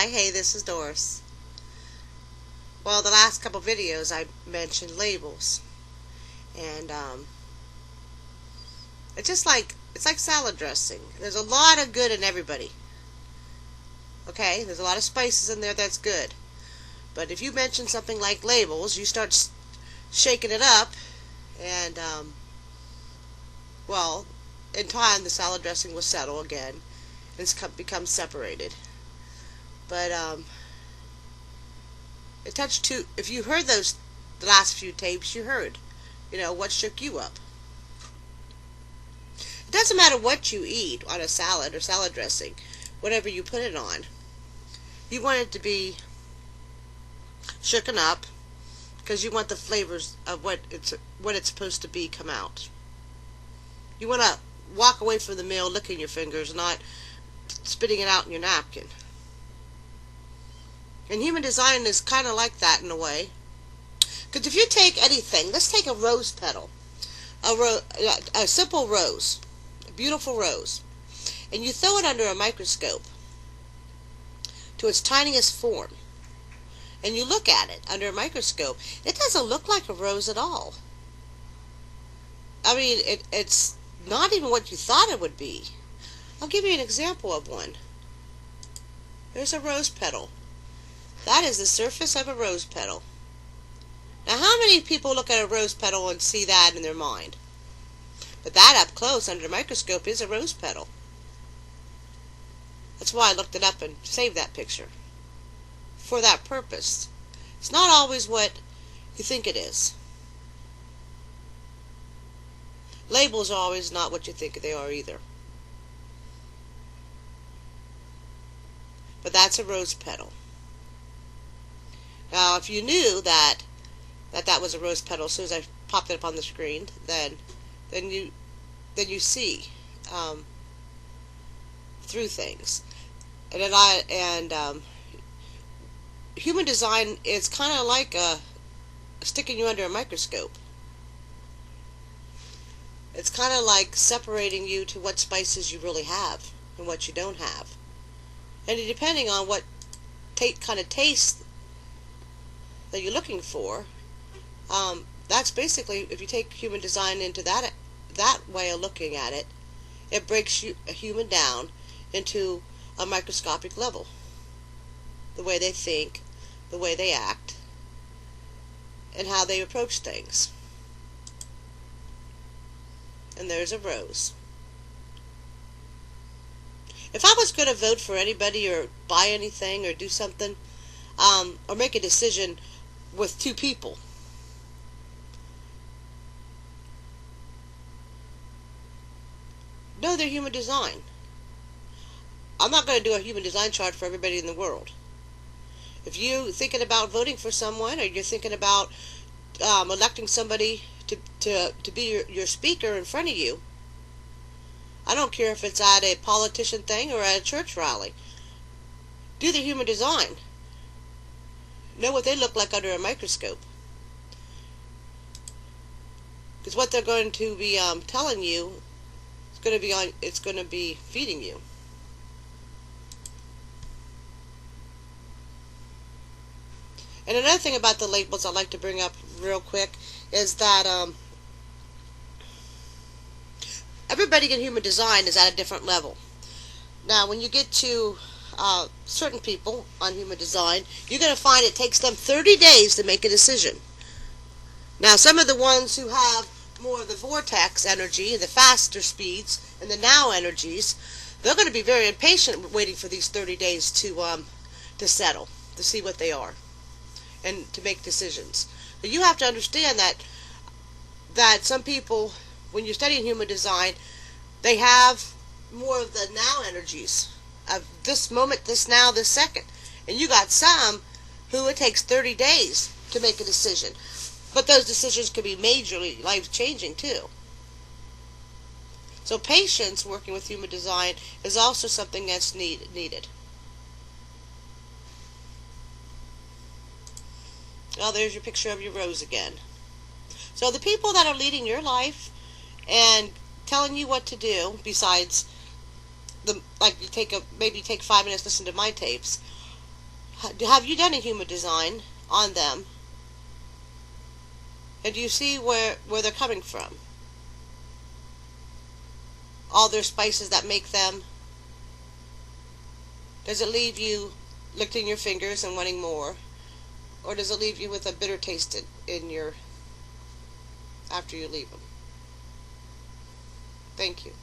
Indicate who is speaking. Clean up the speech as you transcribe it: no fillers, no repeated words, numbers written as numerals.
Speaker 1: Hi, hey, this is Doris. Well, the last couple videos I mentioned labels, and it's like salad dressing. There's a lot of good in everybody. Okay, there's a lot of spices in there that's good. But if you mention something like labels, you start shaking it up, and well, in time the salad dressing will settle again and become separated. But it touched too. If you heard the last few tapes, you heard, what shook you up. It doesn't matter what you eat on a salad or salad dressing, whatever you put it on. You want it to be shooken up because you want the flavors of what it's supposed to be come out. You want to walk away from the meal licking your fingers, not spitting it out in your napkin. And human design is kind of like that in a way. Because if you take anything, let's take a rose petal, a simple rose, a beautiful rose, and you throw it under a microscope to its tiniest form, and you look at it under a microscope, it doesn't look like a rose at all. I mean, it's not even what you thought it would be. I'll give you an example of one. There's a rose petal. That is the surface of a rose petal. Now, how many people look at a rose petal and see that in their mind? But that up close under a microscope is a rose petal. That's why I looked it up and saved that picture. For that purpose. It's not always what you think it is. Labels are always not what you think they are either. But that's a rose petal. Now, if you knew that was a rose petal, as soon as I popped it up on the screen, then you see through things. And human design is kind of like sticking you under a microscope. It's kind of like separating you to what spices you really have and what you don't have. And depending on what kind of taste that you're looking for, that's basically, if you take human design into that way of looking at it, it breaks a human down into a microscopic level. The way they think, the way they act, and how they approach things. And there's a rose. If I was going to vote for anybody or buy anything or do something, or make a decision with two people, know their human design. I'm not going to do a human design chart for everybody in the world. If you're thinking about voting for someone, or you're thinking about electing somebody to be your speaker in front of you, I don't care if it's at a politician thing or at a church rally, do the human design. Know what they look like under a microscope. Because what they're going to be telling you it's going to be feeding you. And another thing about the labels I'd like to bring up real quick is that everybody in human design is at a different level. Now, when you get to certain people on human design, you're going to find it takes them 30 days to make a decision. Now, some of the ones who have more of the vortex energy, the faster speeds, and the now energies, they're going to be very impatient waiting for these 30 days to settle, to see what they are, and to make decisions. But you have to understand that some people, when you're studying human design, they have more of the now energies of this moment, this now, this second. And you got some who it takes 30 days to make a decision. But those decisions can be majorly life-changing too. So patience working with human design is also something that's needed. Well, there's your picture of your rose again. So the people that are leading your life and telling you what to do, besides maybe take 5 minutes to listen to my tapes, Have you done a human design on them? And do you see where they're coming from? All their spices that make them. Does it leave you licking your fingers and wanting more? Or does it leave you with a bitter taste in your after you leave them? Thank you.